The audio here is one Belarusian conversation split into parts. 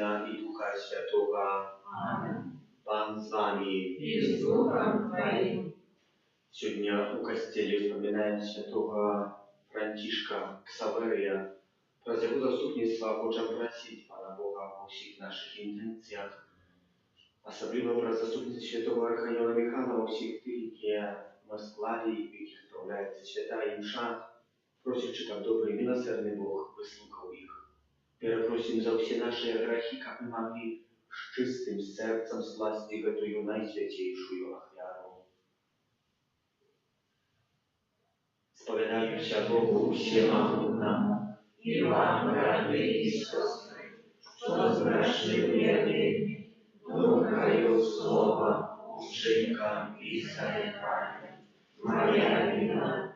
Syna i Ducha Świętego. Amen. Pan z wami. I z duchem Twoim. Сегодня у Костели вспоминаем святого Францишка Ксаверия. Про его заступництво можем просить Пана Бога во всех наших интенциях. Особливо про заступництво святого Архангела Михаила во всех тых, где мы складе, в яких справляется святая мша. Просим, что так добрый, милосердный Бог выслухал их. Перепросим за все наши грехи, как мы могли с чистым сердцем скласть эту наисвятейшую офяру. Spowiadajmy Bogu всемогутному и вам, братья и сестры, что згрішили вірні, думкою, словом, учинком і заєднанням. Моя вина,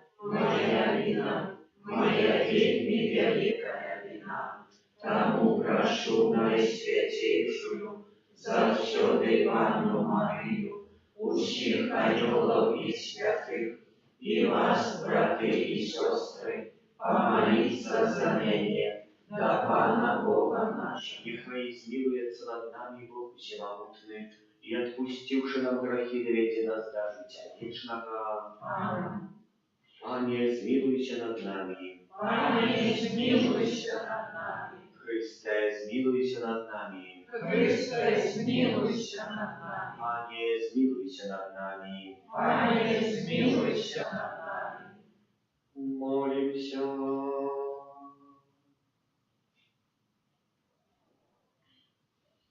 моя вельми великая вина. Тому прошу Наисвятейшую, завсёды Панну Марию, усіх ангелов и святых, и вас, братья и сестры, помолиться за меня, до Пана Бога нашего. Нехай смилуется над нами Бог всемогутный, и отпустивши нам грехи, доведи нас до життя вічного. Аминь. Пане, змилуйся над нами. Пане, змилуйся над нами. Христе, змилуйся над нами. Христе, змилуйся над нами. Пане, змилуйся над нами. Пане, змилуйся над нами. Молимся.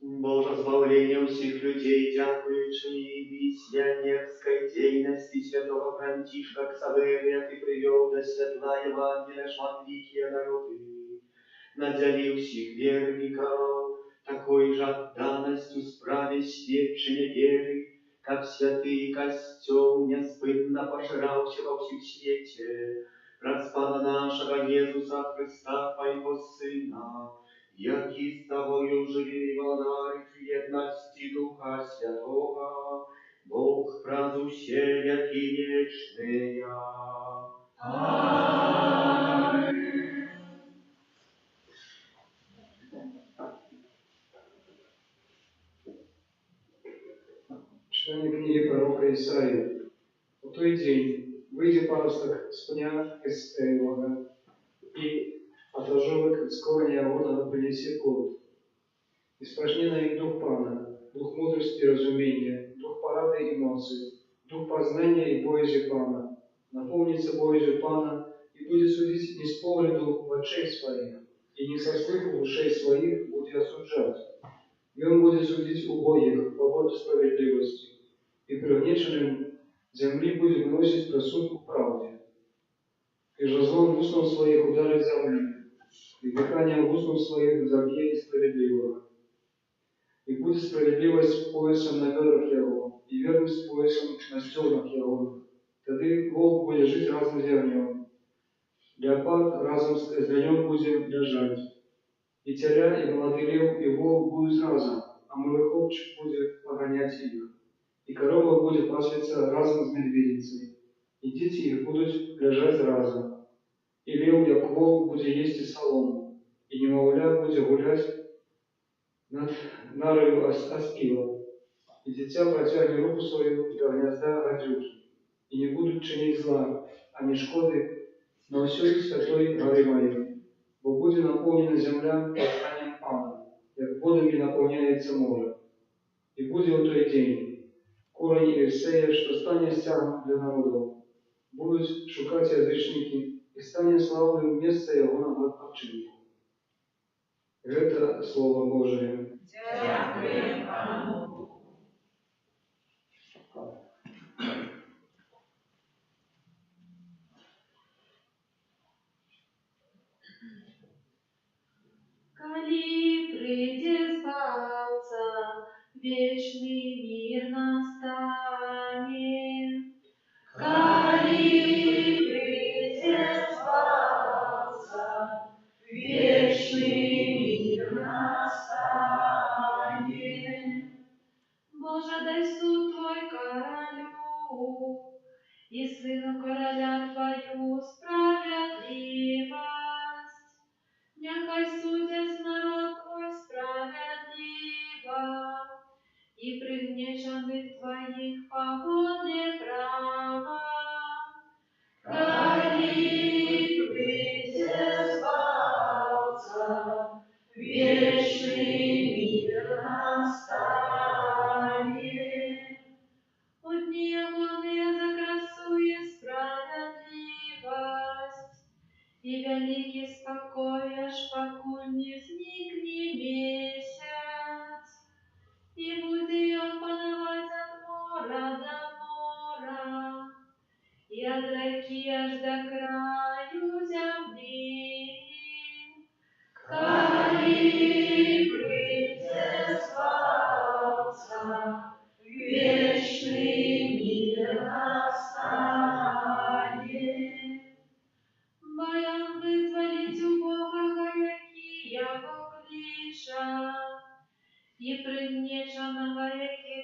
Боже, збавлення всіх людей, дякуючи миссионерской дейности святого Франтишка Ксаверия, Ты привел до светла Евангелия шматликие народы, наделил всех верников такой же отданностью справе сведчения веры, как святый костел неспытно поширался во всем свете, распада нашего Иисуса Христа, Твоего Сына, яки с Тобою жили володарь едности Духа Святого, Бог празуще веки вечные. Аминь. Читание книги пророка Исаии. В той день выйдет паросток с пня из Эйлога, и отложовок из корня Иона принесет плод. Испражни на их дух Пана, дух мудрости и разумения, дух парады и эмоций, дух познания и боязни Пана. Наполнится боязью Пана и будет судить не с погляду в очей своих, и не со слыху в ушей своих будет осуждать. И он будет судить убогих по воду справедливости, и пригнеченным земли будет выносить просудку в правде. И же злом в устном своих ударит землю, и дыханием в устном своих забьет несправедливого. И будет справедливость поясом на бедрах его, и верность поясом на стёгнах его. Тогда волк будет жить разом зернем, леопард разом с зеленем будет лежать. И теля, и молодый лев, и волк будут разом, а молоховчик будет погонять их. И корова будет паслиться разом с медведицей, и дети их будут лежать разом. И лев, як волк, будет есть и солому, и немовля будет гулять над нарою оспила. И дитя протягнет руку свою до гнезда гадюки, и не будут чинить зла, а не шкоды на всей святой горе моей. Бо будет наполнена земля восстанием Пана, як водами наполняется море. И будет в той день корень Иисея, что станет стягом для народов. Будут шукать язычники, и станет славным место его на отпочинку. Это Слово Божие. Дякуємо Пану Богу. Коли придет Спасца, вечный мир настанет. Коли придет Спасца, вечный мир настанет. Боже, дай суд Твой королю, и сыну короля Твою справедливость. Нехай судит народ Твой справедливо. их погоде права. Они придя спался, вечный мир настанет. У дни огонные за красу и справедливость, и великий спокой, аж покуль не зникне месяц. И будет он пановать от мора до мора, и от реки аж до краю земли. Они придя спался, вечный мир настанет. Боян вызволить у Бога горякие поклича, и пригнеченного реки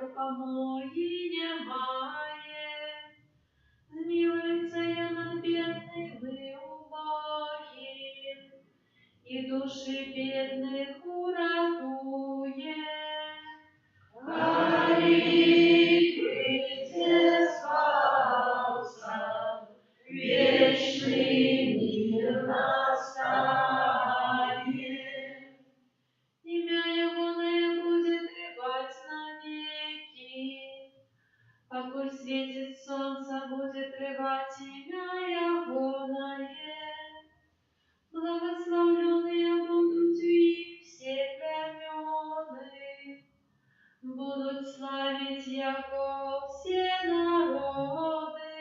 допомоги немає. Змилуется я над бедным и убогим, и души бедных уратує. Они придя спался, вечный мир настанет. Имя Его будет требать навеки, покуль светит солнце, будет требать имя Ягоное. Благословленные будут и все племены, будут славить Яго все народы.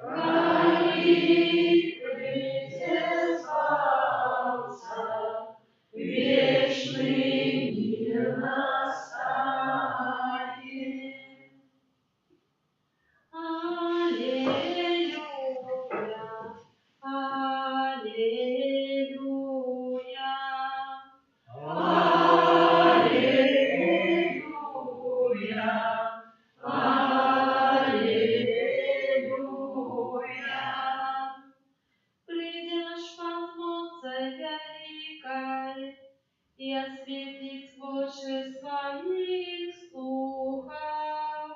Они придя спался, вечный мир настанет. Аллилуйя, аллилуйя. Аллилуйя, аллилуйя. Придя наш Пан в моце великой, и осветить очи своих слухов.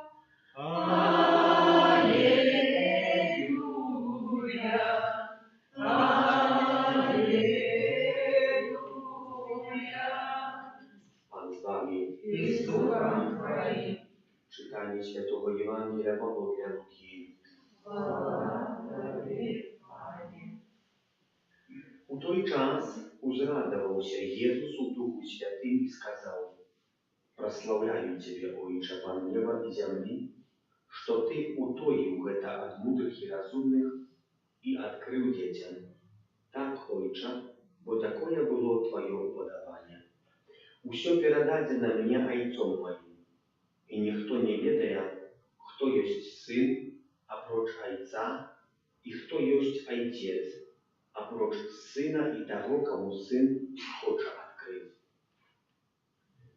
Аллилуйя, аллилуйя. Pan z wami. И с Духом Твоим. Czytanie Świętego Ewangelia według Luki. Слава Тебе, Пане. U той час узрадовался Иисус в Духу Святым и сказал: «Прославляю Тебя, Отче, Пан неба и земли, что Ты утоил это от мудрых и разумных и открыл детям. Так, Отче, бо такое было Твое уподобание. Усё передадено мне Отцом моим, и никто не ведает, кто есть Сын, опроч Отца, и кто есть Отец, опроч Сына и того, кому Сын хочет открыть».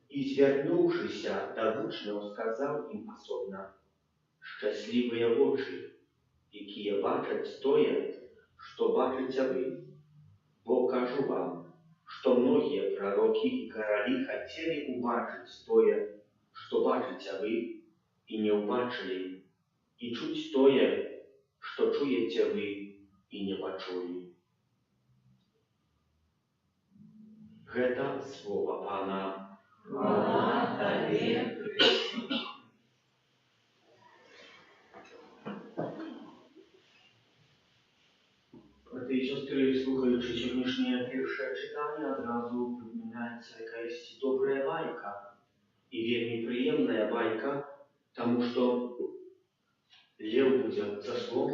И, звернувшися до учнів, сказав їм особно: «Щасливі очі, які бачать тоє, що бачите ви. Бо кажу вам, что многие пророки и короли хотели убачить тое, что бачите вы, и не убачили, и чуть тое, что чуете вы, и не почули». Это слово Пана. Слава Тебе, Брати і сестри, слухаючи сьогоднішнє перше читання, одразу припоминається якась добра байка. І вельми приємна байка, тому що лев буде за слон,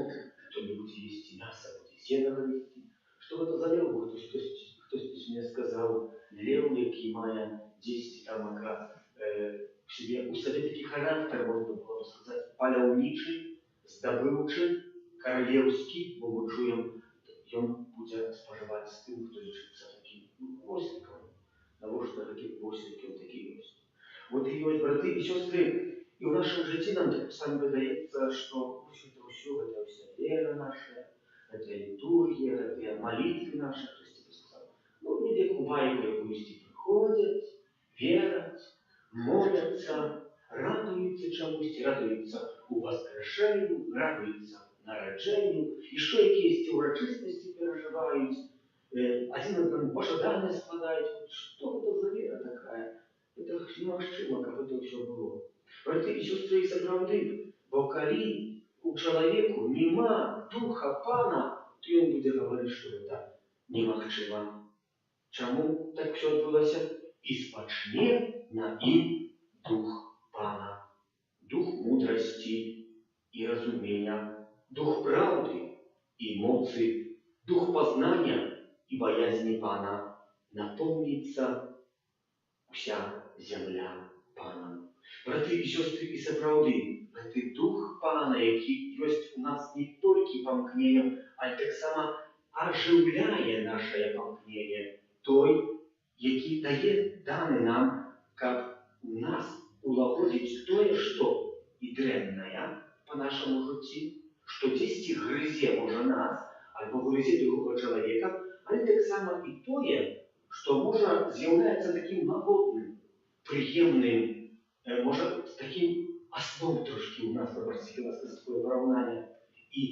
то не буде їсти м'ясо, буде сено їсти. Що це за лев? Хтось мені сказав, лев, який має 10 там у себе такий характер, можна було сказати, паляўнічий, здабывчий, королевський, бо ми чуємо, ён будзе спажываць з тым, хто лічыцца такім вослікам. Навошта такі вослікі, он такі ёсць. Вот і ёсць, браты і сёстры, і ў нашым жыцці нам часамі выдаецца, што гэта ўсё, гэта ўся вера наша, гэта літургія, гэтыя малітвы нашы, хтосьці бы сказаў. Ну, людзі як у байку якуюсьці прыходзяць, вераць, моляцца, радуюцца чамусьці, радуюцца уваскрашэнню, радуюцца нараджэнню, і што якіясьці ўрачыстасці перажываюць, адзін аднаму пажаданне складаюць. Што гэта за вера такая? Гэта ж немагчыма, каб гэта ўсё было. Браты і сёстры, і сапраўды, бо калі у чалавеку нема духа Пана, то ён будзе гаварыць, што гэта немагчыма. Чаму так усё адбылося? І спачне на ім дух Пана, дух мудрасці і разумення, дух праўды і моцы, дух пазнання і баязні Пана. Напоўніцца уся зямля Панам. Браты і сёстры, і сапраўды, гэты дух Пана, які ёсць у нас не толькі памкненнем, але таксама ажыўляе нашае памкненне, той, які даны нам, каб у нас улагодзіць тое, што і дрэннае па нашаму жыцці, што дзесьці грызе можа нас, альбо грызе другога чалавека, але таксама і тое, што можа з'яўляецца такім лагодным, прыемным, можа такім асном трошкі ў нас, пабачце, у нас такое параўнанне. І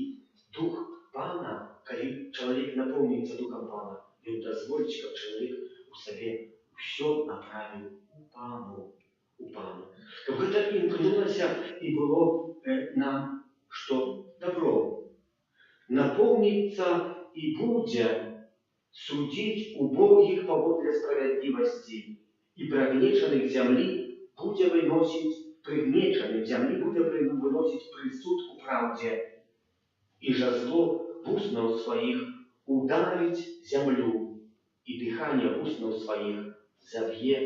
дух Пана, калі чалавек напоўніцца духам Пана, ён дазволіць, каб чалавек у сабе ўсё направіў у Пану. Каб гэта імкнулася і было нам, што добро. Напоўніцца і будзе судзіць убогіх паводле справядлівасці, і прыгнечаных зямлі будзе выносіць прысуд у праўдзе, і жазло вуснаў сваіх ударыць зямлю, і дыханне вуснаў сваіх заб'е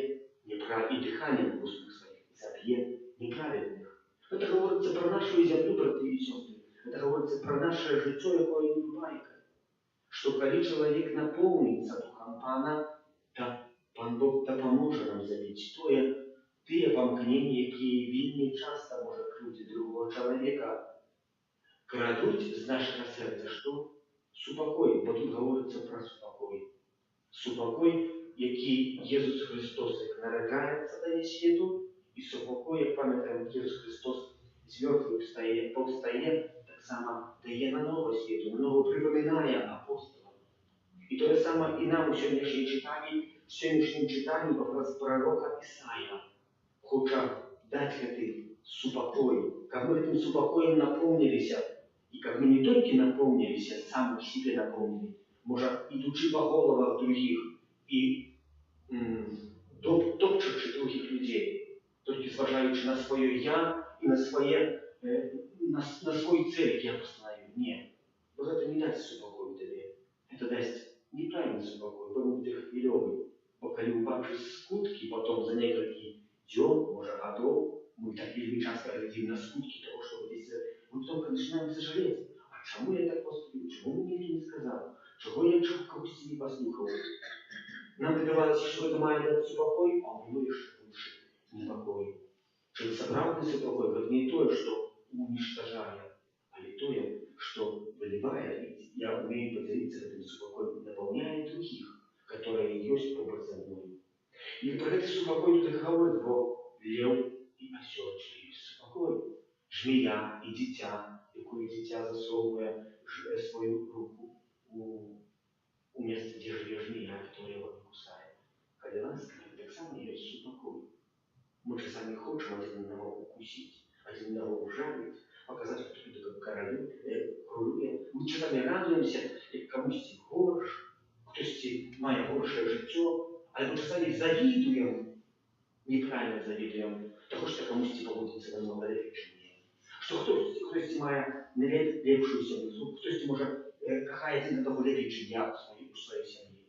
неправедных. Гэта гаворыцца пра нашу зямлю, браты і сёстры. Гэта гаворыцца пра нашае жыццё, якое не байка. Што калі чалавек напоўніцца духам Пана, то Пан Бог дапаможа нам забіць тыя памкненні, якія вельмі часта можа крыўдзіць другого чалавека, крадуць з нашага сэрца, што? Супакой, бо тут гаворыцца пра супакой. Супакой, які Езус Христос як нараджаецца дае свету, і супакой, як памятаем, Езус Христос з мёртвых паўстае, таксама дае на ново свету, на ново прыпамінае апостолам. І тое сама і нам у сённяшнім чытанні папрост прарока Ісая хоча даць гэты супакой, каб мы гэтым супакоем напоўніліся, і каб мы не толькі напоўніліся, самі сябе напоўнілі, можа, ідучы па головах другіх і топчучы другіх людзей, толькі зважаючы на сваё я і на свой цель, які я пастанавіў. Не, бо гэта не дасць супакою табе. Гэта дасць неправільны супакой, бо будзе хвілёвы. Бо калі убачыць скуткі потом за некалькі дзён, можа, гадоў, мы так вельмі часта глядзім на скуткі того, што мы только начинаем сожалеть. А чаму я так поступіў? Чаму мне ніхто не сказаў? Чаго я кагосьці не паслухаў? Нам выдавалася, што гэта мае даць супакой, а было яшчэ больш непакой. Чым сапраўдны супакой, гэта не тое, што уніштажае, але тое, што вылівае, і я умею падзяліцца гэтым супакой, напаўняе другіх, которые ёсць побач за мною. І пра гэты супакой тут гаворыць, бо леў і асёл ёсць супакой. Жмія і дзіця, якое дзіця засоўвае сваю руку у месца, дзе жыве жмія, которая яго не кусае. Калі ласка, таксама ёсць супакой. Мы часамі хочам адзін аднаго укусіць, адзін аднаго ужаліць, паказаць, што тут как каралю, крулюе. Мы часамі радуемся, як камусьці горш, хтосьці мае горшае жыццё, альбо часамі завідуем, неправільна завідуем, таго, што камусьці паводзіцца намного лепей, чым мне. Што хтосьці мае лепшую сям'ю, хтосьці можа кахае адзін аднаго лепей, чым я у сваёй сям'і.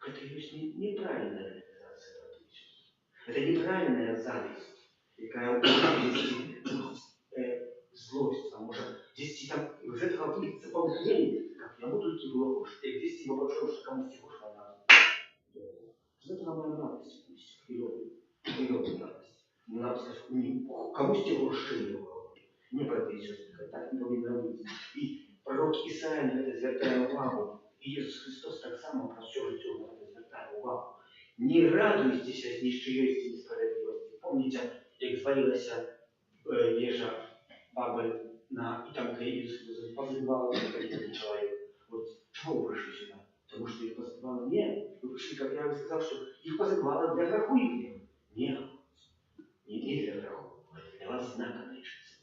Гэта ёсць неправільная рэалізацыя, браты і сёстры. Гэта неправільная завісць, якая дзесьці злосць, а можа дзесьці там з гэтага выліцца памкненне, каб яму толькі было горш, як дзесьці мы пачуем, што камусьці горш вайна. З гэтага мае радасць, хвілёвую радасць. Нам скажу, камусьці горш, чым было. Не, браты і сёстры, так не павінна быць. І пророк Ісая на гэта звяртае ўвагу, і Езус Христос таксама пра ўсё жыццё на гэта звяртае ўвагу. Не радуйцеся з нічыёйсці несправядлівасці. Помните, як звалилася вежа бабы и там Иисус позывал каких-то человек. Вот чего вы пришли сюда? Потому что их позывало? Нет. Вы пришли, как я вам сказал, что их позывало для греху их. Нет. Не для греху. Для вас знак отличится.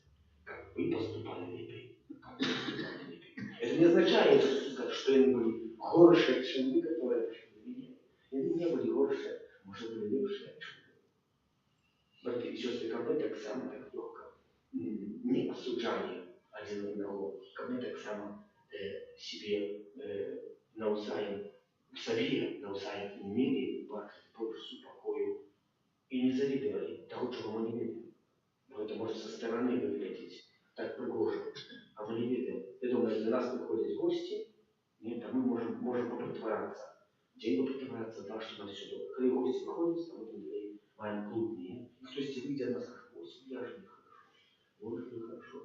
Как вы поступали лепей. Как вы поступали лепей. Это не означает, что они были горше, чем вы, которые пришли до меня. Они не были горше, может, были лепше, чем вы. Братья и сестры, ко мне так само, так легко. Не осуджание один одного, ко мне так само себе навзаєм, в собі навзаєм вміли бачити повністю покою і не завидовали того, чего мы не видим. Но это может со стороны выглядеть так пригожо, а мы не видим. Я думаю, если до нас приходят гости, нет, то мы можем попритворяться. День попритворяться, да, что нам все добро. Когда гости выходят, там вот мы маем клубни, и кто-то видя нас как гости, я же нехорошо. Вот нехорошо.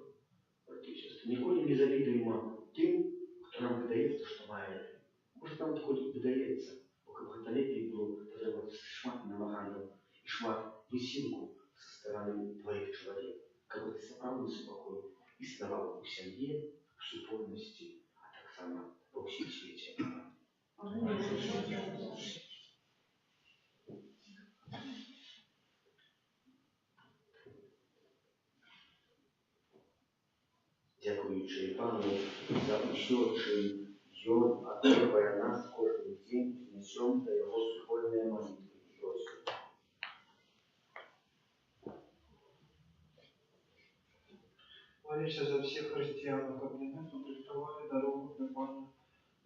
Братья и сестры, николи не завидуем тем, кто нам выдается, что має. Може нам також видається, поки багатолітній було, треба шмат намагання і шмат висілку со сторони двоих человек, как бы справді спокою існував у сім'ї, в супольності, а так само по всій світі. Дякуючи Пану за усё, чим Ён отвергая нас кожен день, несем до Его супольные молитвы и просьбы. Молимся за всех христиан, как мы предрекали дорогу для Пана,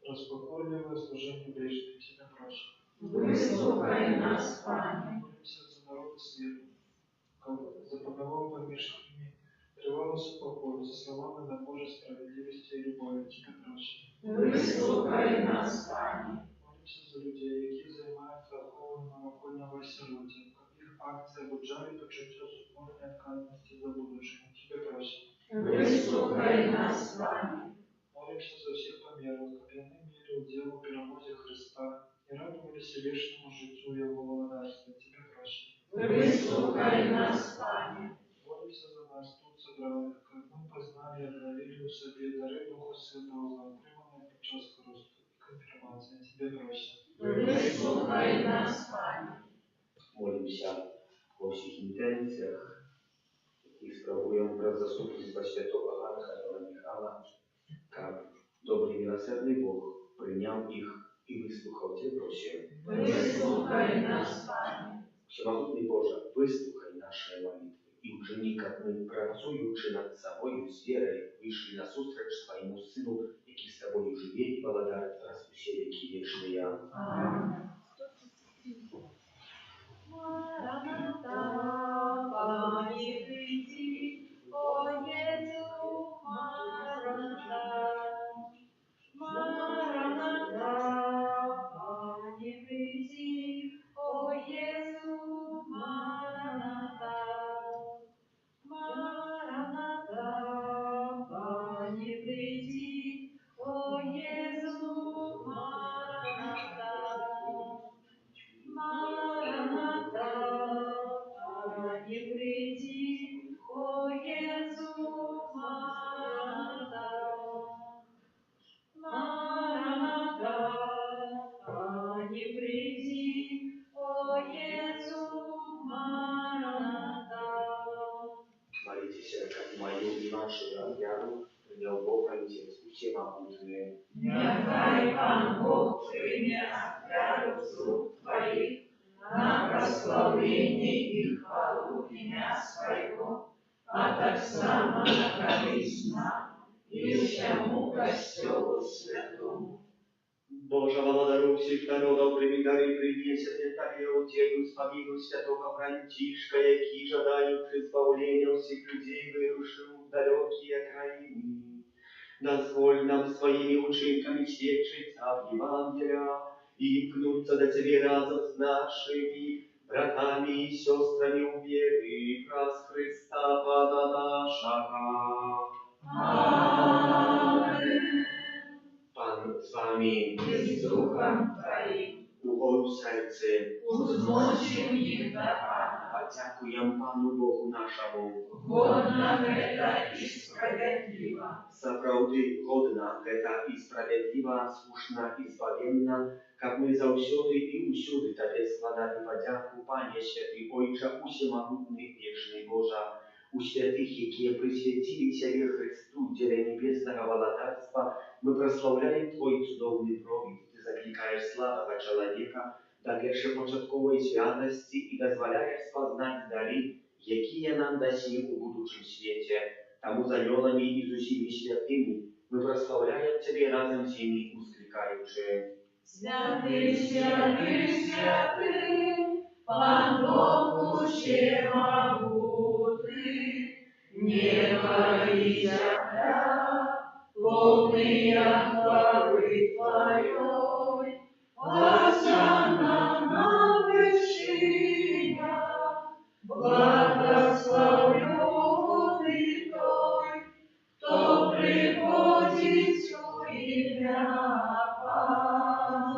распокорливое служение ближним. Тебя прошу. Выслухай нас, Пане. Молимся за народ света, как запановал помеж ними, тревался покой, за словами на Божьей справедливости и любови. Тебя прошу. Выслухай нас, Пане. Молимся за людей, які займаються охороной новокольного сиротів, как их акции обуджали почуття супольної откровенности за будущее. Тебе прошу. Выслухай нас, Пане. Молимся за всех померлых, как они имели удел в перевозе Христа и радовались вечному житию Его благодарства. Тебе прошу. Выслухай нас, Пане. Молимся за нас тут собранных, как мы познали и обновили у себе дары Духа Святого, отриманные под час хрусту и конфирмации. Тебе прошу. Выслухай нас, Пане. Молимся во всех интенциях и спробуем про заступництво святого Архангела Михаила, как добрый милосердный Бог принял их и выслухал. Тебя просим. Выслухай нас, Пане. Всемогутний Боже, вислухай наші молитви і вчини, як ми, працюючи над собою з вірою, вийшли насустреч своєму Сину, який з тобою живе і володарить раз усі віки вічні. Аминь. Мараната, Пане, приди, о Єсу, Мараната. Мараната, Пане, приди, о Єсу, Мараната. Мараната, Пане, приди, о Єсу, Мараната. Мараната, Пане, приди, о Єсу, Мараната. Мараната, Пане, приди, о Єсу, Мараната. Молитесь, как мою и вашу вяру, принял Бог Отец, всемогутный. Нехай Пан Бог прийме отряду з рук Твоїх на прославлення і хвалу ім'я Своего, а так само на користь нам і всьому Костелу Святому. Боже, благодарю всех народов, прими дары, принесенные Тебе, удельную спомину святого Франтишка, який, жадаючи избавления всех людей, вирушил в далекие краины. Дозволь нам своими учинками свідчить об Евангелия и пнуться до Тебе разом с нашими братами и сестрами у веры, праз Христа Пана нашего. Аминь. Пан с вами. И с Духом Твоим. Ugol serce, Uznosił ich dla Pana. подякуем Пану Богу нашему. Godna гэта i sprawiedliwa. Сапраўды годна гэта і справядліва, слушна і збавенна, каб мы заўсёды і ўсюды Табе складалі падзяку, Пане Святы Ojcze, усемагутны вечны Божа, у святых, якія прысвяцілі сябе Христу дзеля небеснага валадарства, мы праслаўляем Твой цудоўны провід. Ты заклікаеш слабага чалавека да першапачатковай святасці і дазваляеш спазнаць дары, якія нам дасі у будучым свеце. Таму з анёламі і з усімі святымі мы праслаўляем Цябе разам з імі, усклікаючы: Святый, святый, святый, Пан Бог всемогутный, небо и земля, полные хвалы Твоей. Осанна на вершинах, благословенный Той, кто приходит в имя Пана.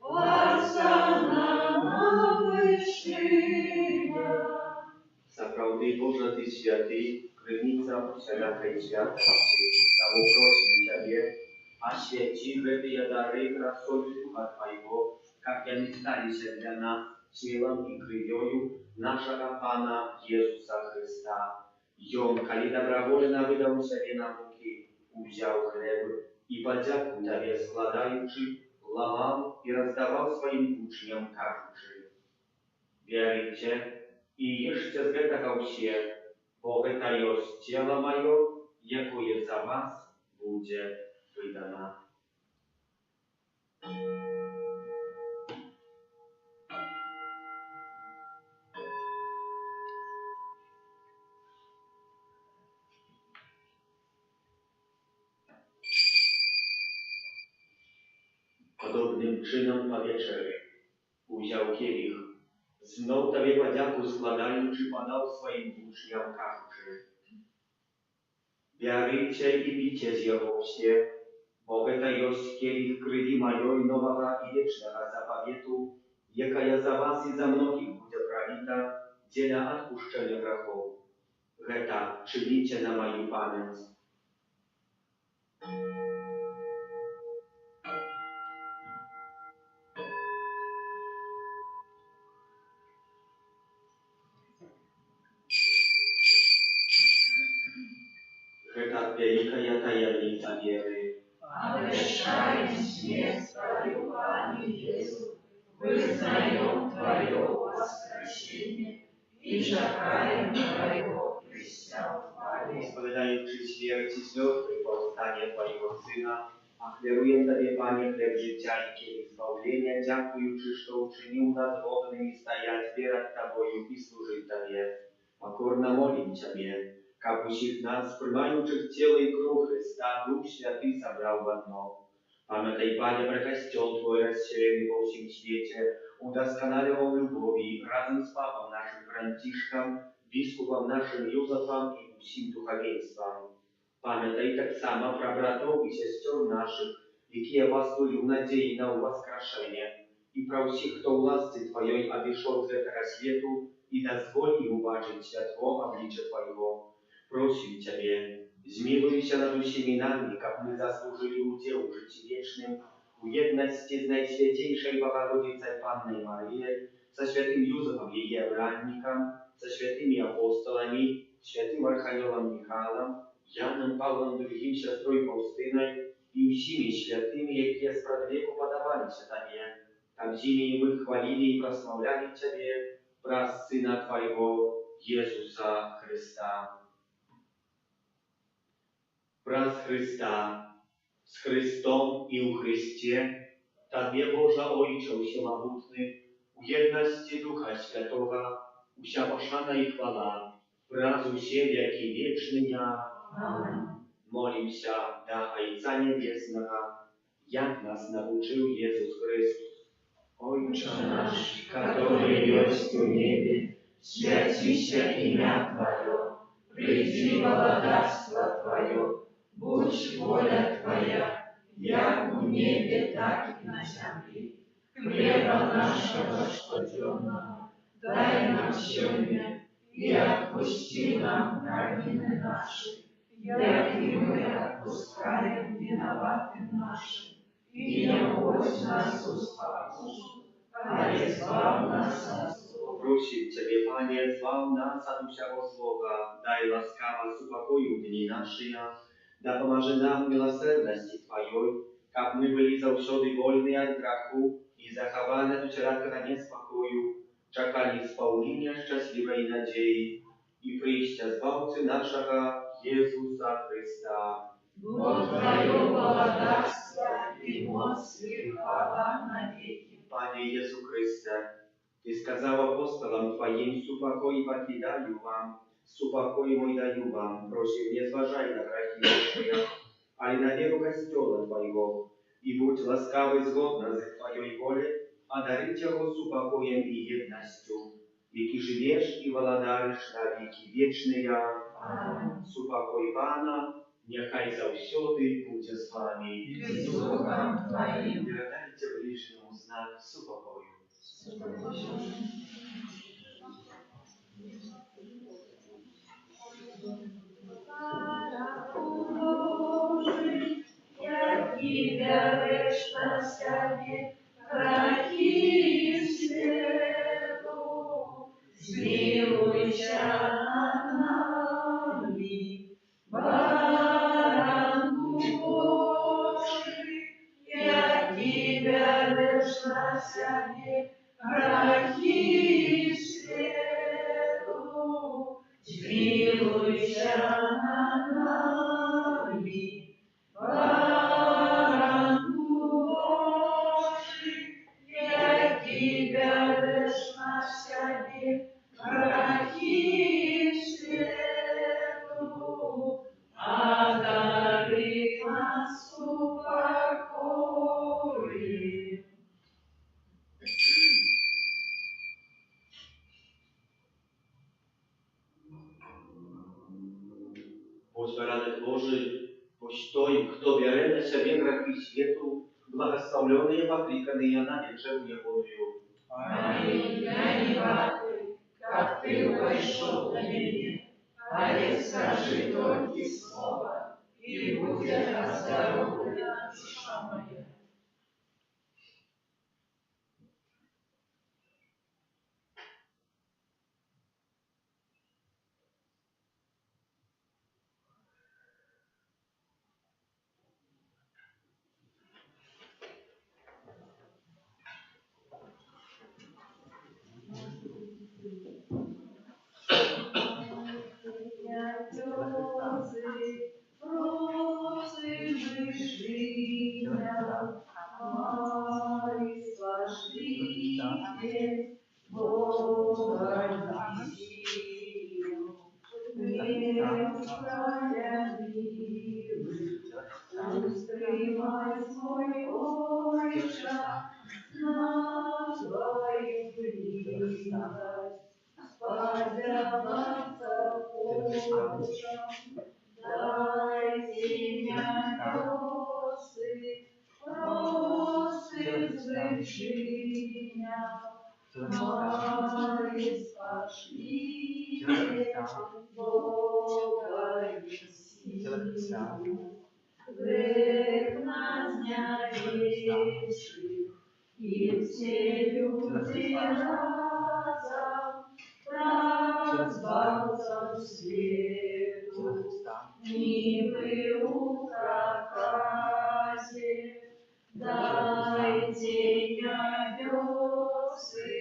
Осанна на вершинах. Сапраўды, Божа, Ты святы, крыніца усялякай святасці, таму просім Цябе, освяти гэтыя дары красой Духа Твайго, как яны сталіся для нас целом и крывёю нашага Пана Иисуса Христа. Ён, калі добровольно выдаў сябе на мукі, узяў хлеб и падзяку Табе складаючы, ламаў и раздаваў сваім учням, кажучы: «Бярыце и ешце з гэтага ўсе, бо гэта ёсць цела маё, якое за вас будзе вydana. Podobnym czynom po wieczerzy uziął kielich, znów Tobie podziaku składający podał swoim uczniom, każuczy: Bierzycie i picie z jego wsie, bo to jest kielich krwi mojej nowego i wiecznego zapawietu, jaka ja za was i za mnogich będzie pralita, dziela odpuszczenia grzechów. Гэта czynicie na moją pamięć. Гэта wielka tajemnica wiery. Обещаем смерть Твою, Пане Иисус, вызнаем Твое воскресение и чекаем Твоего присяг хвали. Spowiadający śmierć i zmrtwych powstanie Twojego Syna, ofiaruję Tobie, Panie, chleb życia i kielich zbawienia, dziękujący, że uczynił nas godnymi stajać przed Tobою i służyć Tobie. Покорно молим Ciebie, как усіх нас, приймаючи тіло і кров Христа, Дух Святий собрав в одно. Пам'ятай, Пане, про костел Твой, розширений по всім світі, удосконалював любові разом з Папом нашим Франтишком, біскупом нашим Юзефом і усім духовенством. Пам'ятай так само про братов і сестер наших, які апостолі в надії на воскрешення, і про всіх, хто в ласці Твоєї обійшов з цього світу, и дозволь им убачить святого обличия Твоего. Просим Тебе, змилуйся над усіми нами, как мы заслужили удел в житті вечным, у едности с Наисвятейшей Богородицей Панной Марией, со святым Юзефом ее бранником, со святыми апостолами, святым Архангелом Михаилом, Яном Павлом другим, сестрой Фаустиной и всеми святыми, які спрадвеку подавались Тебе, там зими мы хвалили и прославляли Тебе, праз Сына Твоего, Иисуса Христа. Праз Христа, с Христом и у Христе, Тобе, Божа Ojcze Всемогутny, у едности Духа Святого, уся пошана и хвала, праз усе веки вечные. Аминь. Молимся до Отца Небесного, як нас научил Иисус Христос. Отче наш, который есть в небе, святися имя Твое, приди владарство Твое, будь воля Твоя, як у небе, так и на земле. Хлеба нашего штоденного дай нам сегодня, и отпусти нам провины наши, як и мы отпускаем виноватым нашим, и не вводь нас в искушение, а избавь нас от зла. Prosím Ciebie, Panie, zbaw nas od всякого złego, daj łaskawa spokoju dni наши, да поможи нам милосердности Твоей, как мы были завсёды вольны от греху и захованы от всякого неспокою, czekali spełnienia szczęśliwej nadziei i przyjścia Zbawcy naszego Jezusa Chrysta. Бог Твое благодарствие и моc и хвала навеки. Panie Jezu Chryste, Ty skazał apostolam Twoim, supokoj покидаю вам, supokoj mój dаю вам, просим, не зважай на грехи наши, ale na веру Kościoła Twojego, i будь ласкавый згодно z Twojej woli, a дарить его supokоем и едностью, веки живешь и владаешь на веки вечные. Supokoj Pana, niechaj zawsiody będzie z Wami. И с Духом Твоим. Передайте ближнему знак supokою. Божий, який береш на себе грехи світу, змилуйся над нами, баранку Божий, який береш на себе грехи світу, змилуйся над нами, баранку Божий, який береш на себе грехи світу, одари нас упокоїм. Bądź baranek Boży, bądź той, kto bierze na siebie grzechy światu, błogosławiony i poklиканный на вечернюю Божию. Аминь. Я не богатый, как ты вошел на меня, а не скажи только слово, и будет оздоровлена душа моя. Грех нас нявивших, и все люди разом раздался свету, нибы у проказе, дайте небесы,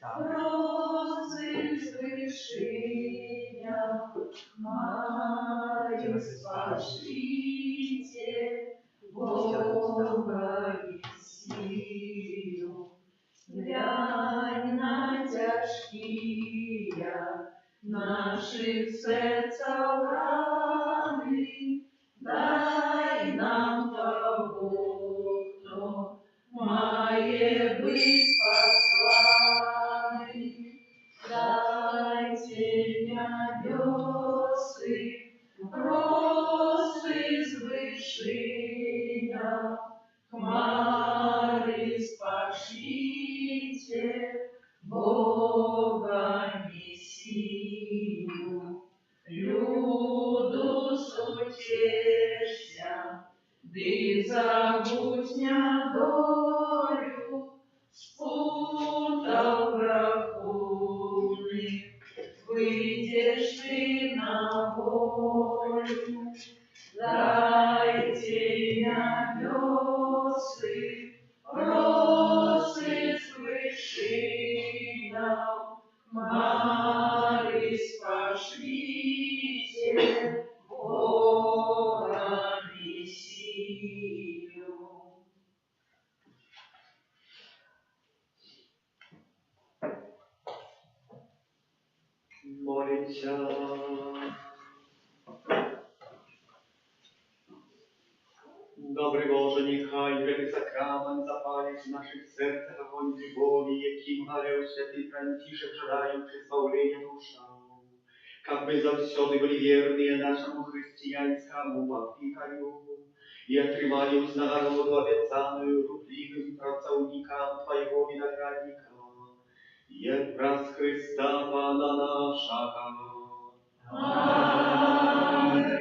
розы свышения, Марию спашлите, Бога Мессию. Глянь на тяжкие наших сердцев раны, дай нам того, кто має быть посланный. Дайте небесы, розы звышения, хмары спаши. тобою. Дайте небесы, росы с вышинов, Мари спошлите, Бога Мессию. Молимся. Добрый Боже, нехай Святий сакрамент запалить в наших серцях огонь любові, яким горел святий Франтишек, жадаючи спавлення душам. Как мы завсёды были верные нашему христианскому подпиканию и отрывали вознагороду обещанную рубливым працовникам Твоего виноградника. Євраз Христа Пана нашого. Аминь.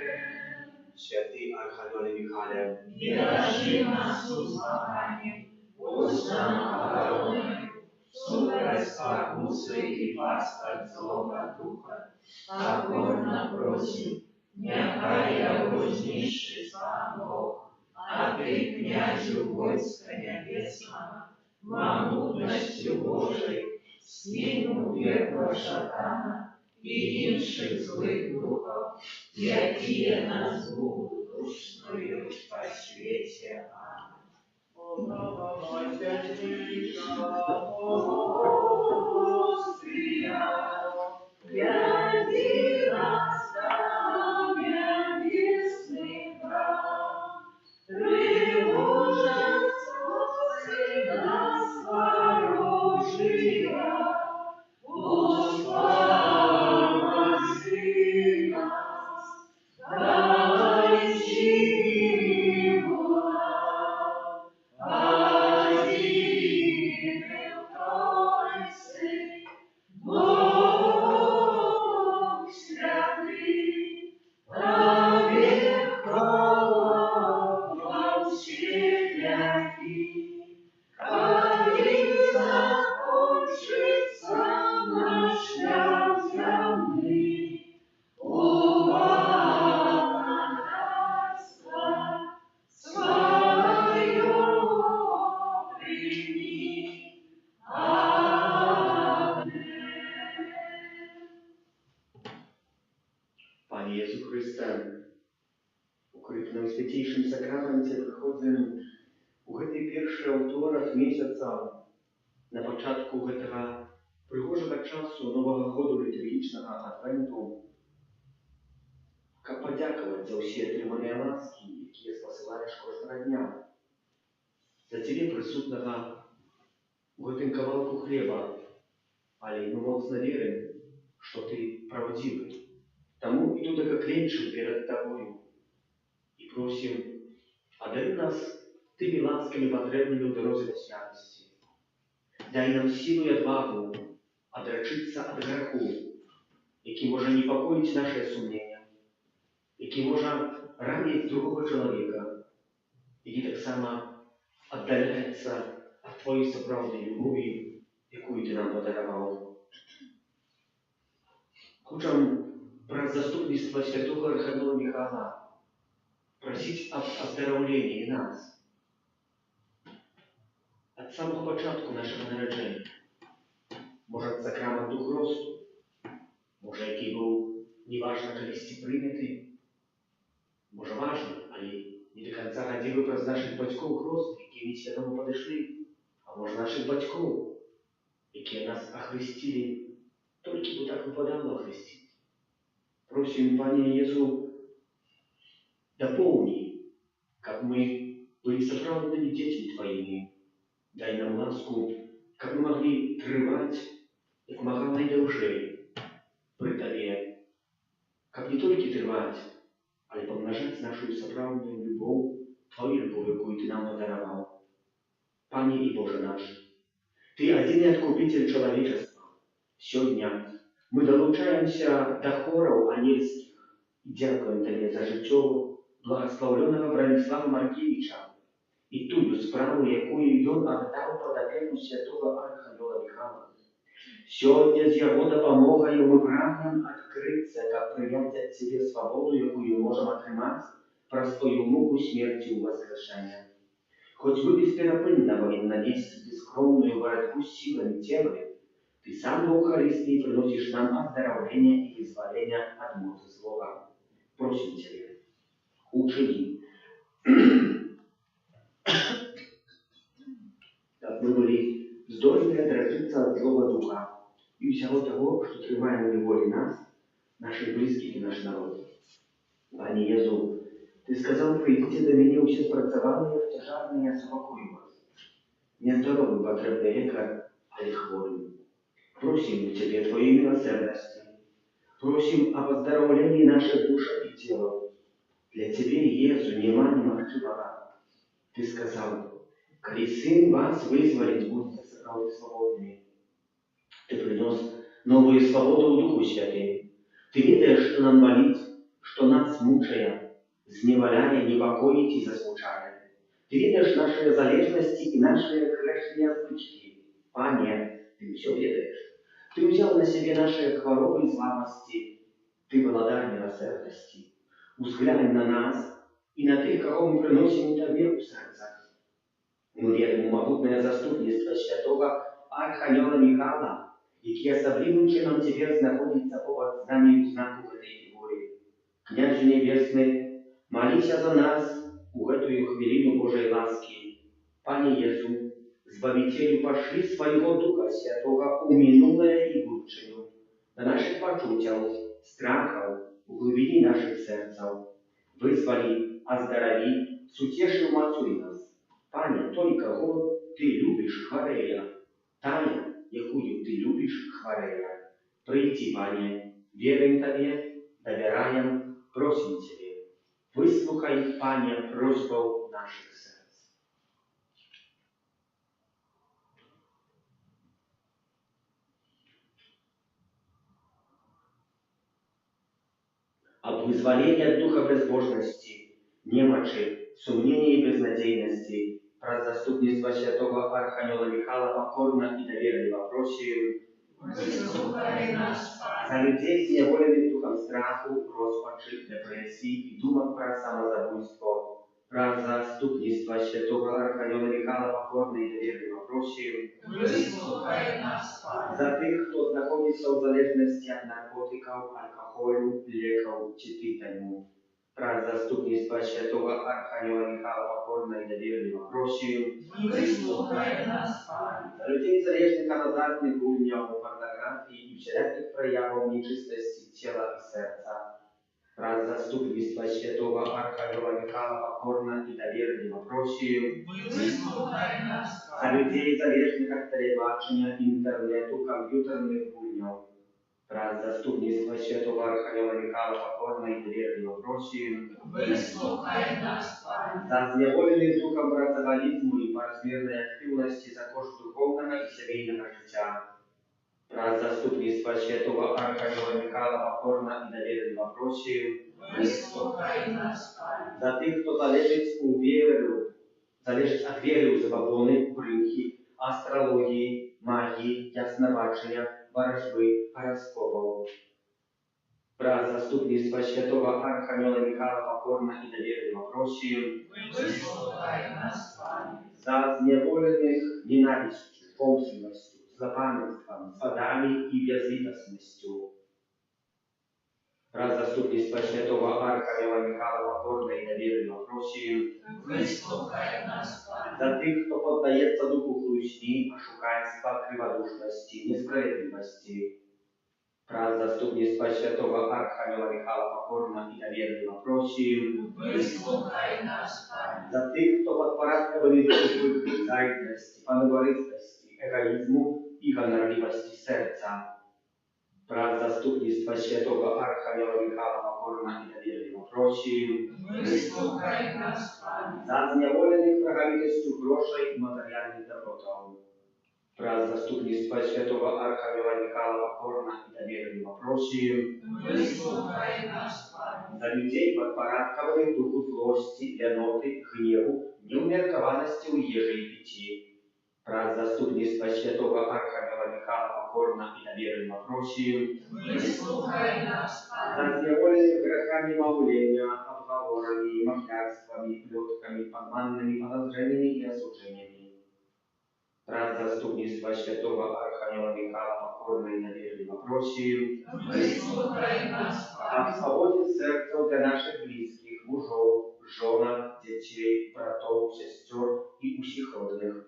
Святий Архангеле Михайле, Миражи нас услыханием, устно обороною, сударь спокусы и пастырь злого духа, покорно просим, нехай вознищится Бог, а ты, князю войска небесного, могутностью Божией, скинул верного шатана и инших злых духов, якие нас будут душную по свете. Аминь. Гляди нас там, небесный храм, тревожен солнце нас ворожия, услыши нас, дай силу нам, один Тройцы, Бог святый, вовек хвала вселяки, когда закончится наш шлях земный, богатство свое прими. Аминь. Panie Jezu Chryste, ukryty na Najświętejszym Sakramencie wychodzę u tej pierwszej autora miesiąca na początku tego prygłożego czasu nowego chodu liturgicznego Adwentu, jak podziękować za wszystkie trymonie łaski, jakie sposyłajesz każdego dnia, za Ciebie przysutnego w tym kawałku chleba, ale my mocno wierzymy, że Ty prawdziwy. Тому иду до клинчу перед Тобою и просим, одари нас Тыми ласками потребными в дороге до святости. Дай нам силу и отвагу отречиться от греху, який може непокоить наше сумление, який може ранить другого человека, який так само отдаляется от Твоей соправдной любви, якую Ты нам подаровал. Хочем про заступництво святого Архангела Михаила просить об оздоровлении нас от самого початку нашего народження. Може, сакрамент дух росту, може, який був неважно колись прийнятий, може, важно, але не до кінця гадів про наших батьків рост, які несвідомо підійшли, а може, наших батьків, які нас охрестили, тільки бо так випадало охрестити. Просим, Пане Иисус, дополни, как мы были соправданными детьми Твоими. Дай нам ласку, как мы могли трывать, как могла найдолжей при Тебе. Как не только трывать, а и помножать нашу соправданную любовь, Твою любовь, какую Ты нам подаровал. Пане и Боже наш, Ты один откупитель человечества. Сегодня мы долучаемся до хоров ангельских и дякуем Тебе за життя благословленного Бранислава Маркевича и ту справу, якую он отдал под опеку святого Архангела Михаила. Сёння з яго дапамогаю мы прагнем адкрыцца, каб прыняць ад цябе свабоду, якую можам атрымаць праз твою муку смерці ў воскрешэння. Хоць вы бесперапынна павінна весці бескромную барацьбу з сіламі цемры, ты сам Бог Христы и приносишь нам оздоровление и вызволение от моцы злого. Просим Тебя, учини, как мы были здольны отражиться от злого духа и всего того, что трымаем в неволе нас, наших близких и наш народ. Пане Езу, Ты сказал, придите до меня все спрацованные, втяжарные, я сопокою вас. Нездоровым потребный лекарь, а не хворым. Просим Тебе Твоей милосердности, просим об оздоровлении наших душ и тела. Для Тебе, Иисус, нема немагчимого. Ты сказал, коли Сын вас вызволить, будете справді свободными. Ты принес новую свободу в Духу Святым. Ты видишь, что нам болит, что нас мучая, зневоляя, непокоить и засмучая. Ты видишь наши залежности и наши грешные звычки. Пане, Ты все ведаешь. Ты взял на себе наши хворобы и слабости. Ты владар милосердности. Взглянь на нас и на тех, кого мы приносим Тебе в сердцах. Мы верим в могутное заступництво святого Архангела Михаила, який особливым чином теперь знаходится по знанию знаку этой фигуры. Княже Небесный, молися за нас в эту хвилину Божьей ласки. Пане Иисус, Збавителю, пошли своего Духа Святого у минулое и будущее, до наших почутий, страхов, в глубине наших сердцев. Вызволи, оздорови, сутеши умацуй нас. Пане, только кого Ты любишь, хварея, тая, якую Ты любишь, хварея. Прийти, Пане, верим Тебе, доверяем, просим Тебе. Выслухай, Пане, просьбу наших сердец. Об вызволении от духа безбожности, немочи, сомнений и безнадейности, про заступництво святого Архангела Михаила покорно и доверливо просим. Выслухай нас, За людей, зневоленных духом страху, роспачи, депрессии и думок про самозабуйство, про заступництво святого Архангела Михаила покорно и доверливо просим. Выслухай нас, За тих, хто знаходиться у залежності від наркотиків, алкоголю, ліків чи титану. Про заступництво святого Архангела Михаила покорно и доверливо просим. Выслухай нас, Пане. За людей, залежних від азартних гульнів, порнографії і всіляких проявів нечистості тіла і серця. Про заступництво святого Архангела Михаила покорно и доверливо просим. Выслухай нас, За Пане. людей, залежних від телебачення, інтернету, комп'ютерних гульнів. Про заступництво святого Архангела Михаила покорно и доверливо просим. Выслухай нас, Пане. За зневоленных духом працовализму и поразмерной активности за кошт духовного и семейного життя. Про заступництво святого Архангела Михаила покорно и доверливо просим. Выслухай нас, Пане. За тих, хто залежить від віри у забобони, брехи, астрології, магії, яснобачення, ворожби, гороскопов. Про заступництво святого Архангела Михаила покорно и доверливо просим. Выслухай нас, Пане. За зневоленных ненавистью, помстливостью, злопамятством, садами и безлитостностью. Про заступництво святого Архангела Михаила покорно и доверливо просим. Выслухай нас, Пане. За тих, хто поддається духу хлусні, ошуканства, криводушності, несправедливості. Про заступництво святого Архангела Михаила покорно и доверливо просим. Выслухай нас, Пане. За тих, хто подпорядкований духу зайдності, панобористості, егоїзму і гонорливості серця. Про заступництво святого Архангела Михаила покорно и доверливо просим. Выслухай нас, Пане. За зневолених прогалитостью грошей и материальных добротов. Про заступництво святого Архангела Михаила покорно и доверливо просим. Выслухай нас, Пане. За людей, подпорядкованных духу злости, леноты, гневу, неумеркованности у ежи и пяти. Про заступництво святого Архангела Михаила покорно и доверенно просим. Выслухай нас, Пане. Разневоленных грехами моления, обговорами, махлярствами, плетками, обманными подозрениями и осуждениями. Про заступництво святого Архангела Михаила покорно и доверенно просим. Выслухай нас, О Пане. свободе сердца для наших близких, мужов, женок, детей, братов, сестер и усих родных.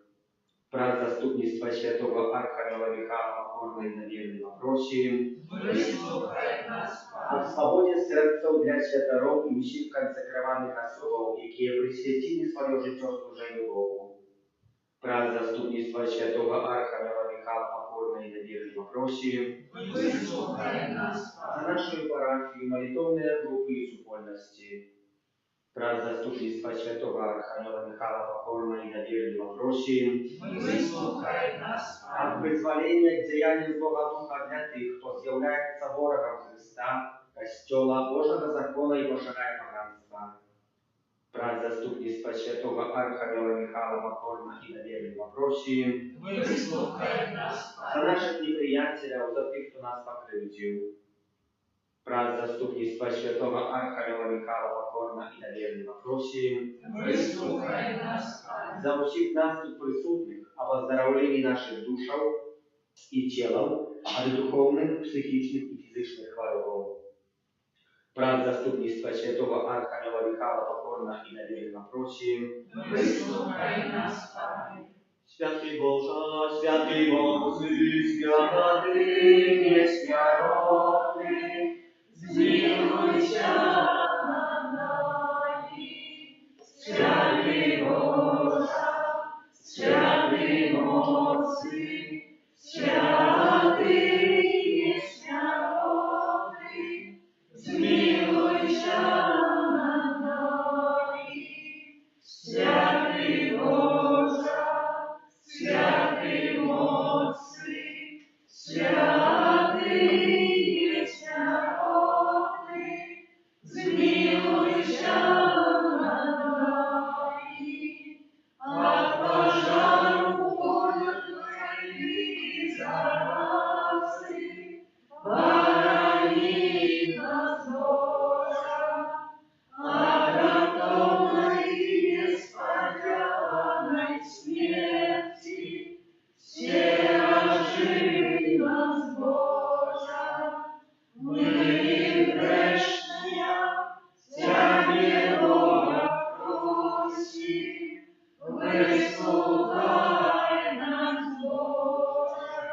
Про заступництво святого Архангела Михаила покорно и доверенно просим. Выслухай нас, О Пане. свободе сердца для святоров и усіх консекрованих особов, які присвятили своє життя служенню Богу. Про заступництво святого Архангела Михаила покорно и доверенно просим. Выслухай нас, За Пане. нашу парафію, молитовные группы и супольности. Про заступництво святого Архангела Михаила покорно и доверенно просим. Выслухай нас, О Пане. вызволении к деянию Бога Духа для тих, хто з'являється ворогом Христа, Костела, Божого закона и поширяє поганство. Про заступництво святого Архангела Михаила покорно и доверенно просим. Выслухай нас, За Пане. наших неприятелів, за тих, хто нас покривдив. Про заступництво святого Архангела Михаила покорно и доверенно просим. Выслухай нас, Пане. За усіх нас тут присутних, о выздоровлении наших душаў и телов от духовных, психичных и физических хвороб. Про заступництво святого Архангела Михаила покорно и доверенно просим. Выслухай нас, Пане. Святый Боже, святый Боже, святый несмиренный, Змилуйся над нами. Святый Боже, святый моцный, святый несмиренный, змилуйся над нами. Святый Боже, святый моцный, святый несмиренный, змилуйся над нами. От пожару полной заразы храни нас, Боже, от раковой и несподеланной смерти стержи нас, Боже. Мы грешные, Тебе Бога просим, выслухай нас, Боже.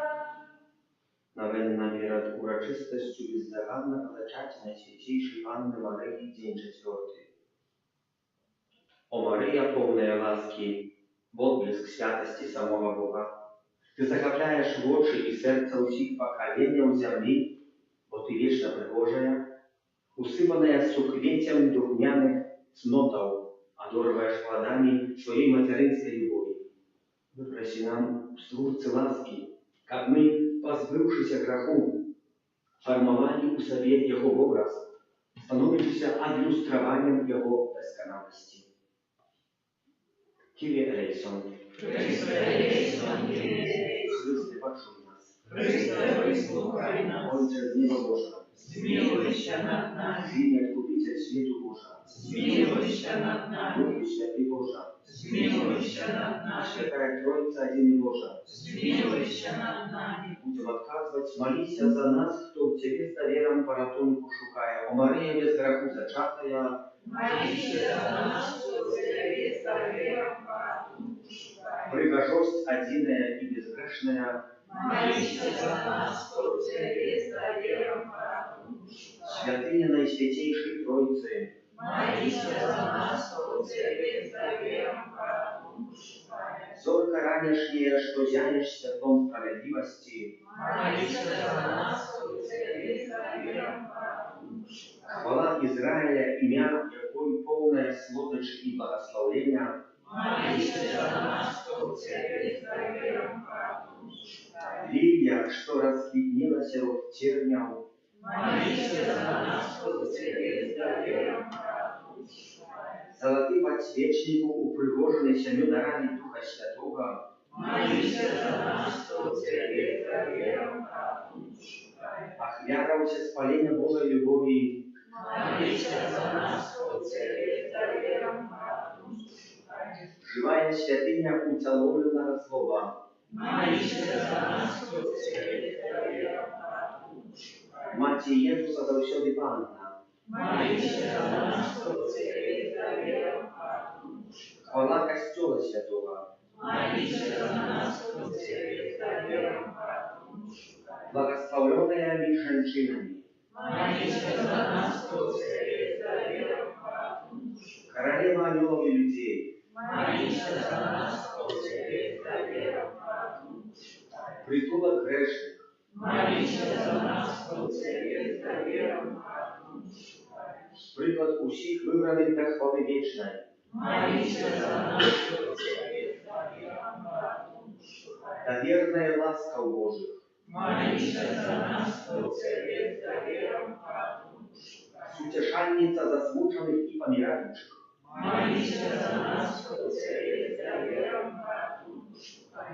Новенна перед урочистостью бездоганного зачаття Найсвятейшей Анны Марии, день 4. О Мария, полная ласки, отблеск святости самого Бога, Ты захопляешь в очи и сердце усіх поколениям земли, бо Ты вечно пригожая, усыпанная суквецем духмяных цнотов, одорваешь плодами своей материнской любови. Выпроси нам, служцы ласки, как мы, позбывшися греху, формовали у себе Его образ, становимся адлюстрованием Его досконалости. Kyrie eleison. Христе eleison, Kyrie eleison. Христе, почуй нас. Христе, выслухай нас. Отче з неба Божа, Змилуйся над нами. Синий Откупитель світу Божа, Змилуйся над нами. Духу Святый Божа, Змилуйся над нами. Святая Троица один Божа, Змилуйся над нами. будем отказывать, молися за нас, кто в Тебе с довером порятунку шукає. О Мария, без греху зачатая, Молися за нас, кто Тебе с довером порятунку шукает. пригожость одиная и безгрешная, Молися за нас, кто Тебе с довером порятунку шукает. святыня Наисвятейшей Троицы, Молися за нас, кто Тебе с довером порятунку шукает. зорка ранешняя, что зянешь святом справедливости, Молися за нас, кто Тебе с довером порятунку шукает. хвала Израиля, имя якой полное слодочи и благословения, Молися за нас, кто Тебе с довером порятунку шукает. лилия, что расцветнелась от терняв, Молися за нас, кто Тебе с довером порятунку шукает. золотый подсвечнику, упригоженный семью дарами Духа Святого, Молися за нас, кто Тебе довером Ach wiara się spalenia Bożej любові, Молися за нас, кто Тебе довером живая святиня уцелованого Слова, Молися за нас, кто Тебе довером Macie Jezusa zawsiody Panna, Молися за нас, кто Тебе довером chwała Kościoła Świętego, Молися за нас, кто Тебе довером błogosławionymi женщинами, Молися за нас, кто Тебе довером Королева ангелов и людей, Молися за нас, кто Тебе довером притулок грешных, Молися за нас, кто Тебе довером приклад усіх вибраних до хвали вічної, Молися за нас, кто Тебе довером та вірна ласка Божих, Молися за нас, кто Тебе довером утешальниця засмучених і помираючих, Молися за нас, кто Тебе довером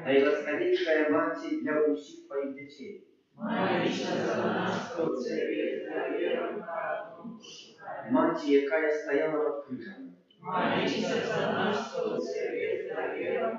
najłaskawniejsza macie dla усіх Twoich dzieci, Молися за нас, кто Тебе довером macie, jaka стояла pod krzyżem, Молися за нас, кто Тебе довером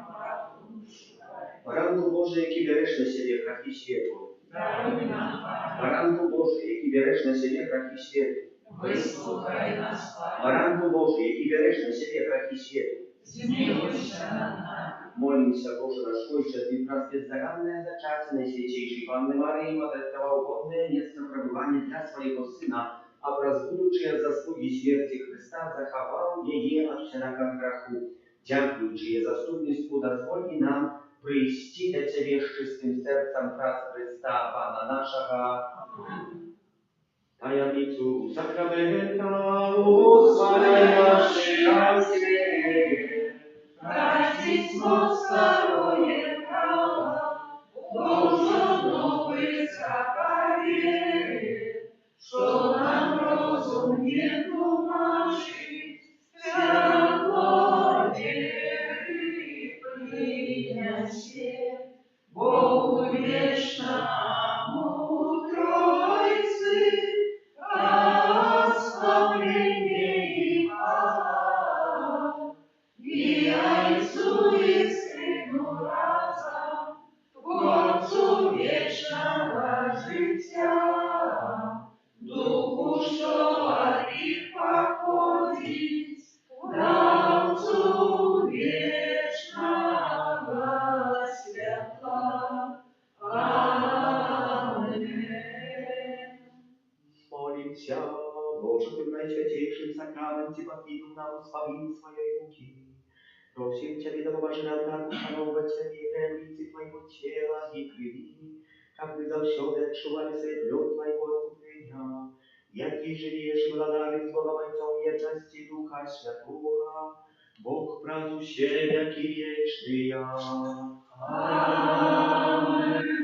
Baranku Boży, jaki bierzesz na siebie grzechy światu, Даруй нам, Baranku Boży, jaki bierzesz na siebie grzechy światu, выслухай нас, Baranku Boży, jaki bierzesz na siebie grzechy światu. zmiłuйся над нами. Молимся, Боже наш Ojcze, Ty prawie zaranne zaczęcie Najświętejszej Panny Maryi, oddawał godne miejsce przebywania dla swojego Syna, a wraz budучи zasługi śmierci Chrysta, zachował jej od wszelaka grzechu. Dziękuj Ci za zastupnictwo, dozwoli nam przyjść do Ciebie z czystym sercem wraz Chrysta, Pana naszego. Tajemnicu sakramenta, usłaniaj nasze racje. Братство старое право, должно быть заповедь, что нам розум не тумачит, святло веры принеси, Богу вечному Тройцы, прославление и хвала. И Отцу и Сыну разом, Творцу вечного життя, Духу, що от них походить, Давцу вечного святла. Amen. Молимся, Боже, Ты в Najświętejszym sakramencie podwinął nam sławinu swojej muki. Prosimy Ciebie, dopoważy nam tak uszanować Ciebie tajemnicy Twojego ciała i krwi, aby zawsze odczuwali sobie plon Twojego odkupienia, jaki żyjesz i wladamy z Bogiem Ojcą jedności Ducha Światłego, Bóg prazu się, jaki wieczny ja. Amen.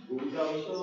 Bóg zawsze